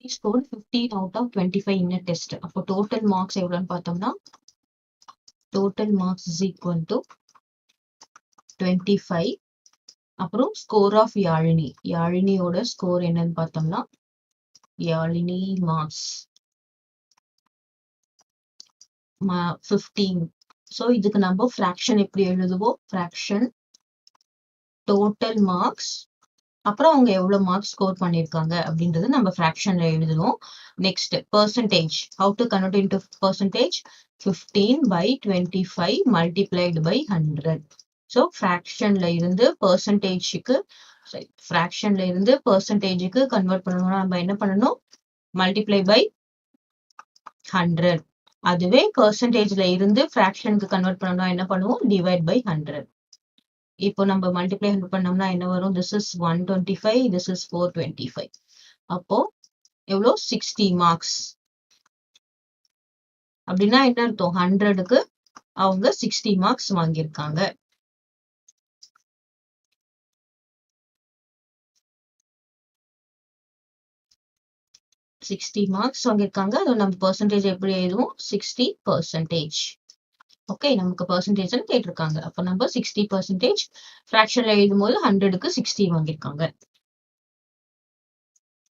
He scored 15 out of 25 in a test. அப்போ total marks எவ்வளோன்னு பார்த்தோம்னா total marks is equal to 25. அப்புறம் score of Yazhini. யாழினியோட score என்னன்னு பார்த்தோம்னா யாழினி marks 15. ஸோ இதுக்கு நம்ம ஃப்ராக்ஷன் எப்படி எழுதுவோம்? ஃப்ராக்ஷன் டோட்டல் மார்க்ஸ் அப்புறம் அவங்க எவ்வளவு மார்க்ஸ் ஸ்கோர் பண்ணிருக்காங்க அப்படின்றது நம்ம ஃப்ராக்ஷன்ல எழுதுவோம். Next percentage. How to convert into percentage? 15/25 multiplied by 100. So ஃப்ராக்ஷன்ல இருந்து பெர்சன்டேஜுக்கு கன்வெர்ட் பண்ணணும்னா நம்ம என்ன பண்ணணும்? Multiply by 100. அதுவே பெர்சன்டேஜ்ல இருந்து ஃப்ராக்ஷனுக்கு கன்வெர்ட் பண்ணணும்னா என்ன பண்ணுவோம்? Divide by 100. இப்போ நம்ம மல்டிப்ளை பண்ணோம்னா என்ன வரும்? This is 125, this is 425. அப்போ எவ்வளோ? 60 மார்க்ஸ். அப்படின்னா என்ன அர்த்தம்? 100க்கு அவங்க 60 மார்க்ஸ் வாங்கியிருக்காங்க. மார்க்ஸ் வாங்கியிருக்காங்க. அதை நம்ம பெர்சன்டேஜ் எப்படி எழுதுவோம்? 60%. ஓகே, நமக்கு பெர்சன்டேஜ் கேட்டிருக்காங்க. அப்போ நம்ம 60% ஃப்ராக்ஷன்ல எழுதும் போது 100க்கு 60 வாங்கியிருக்காங்க.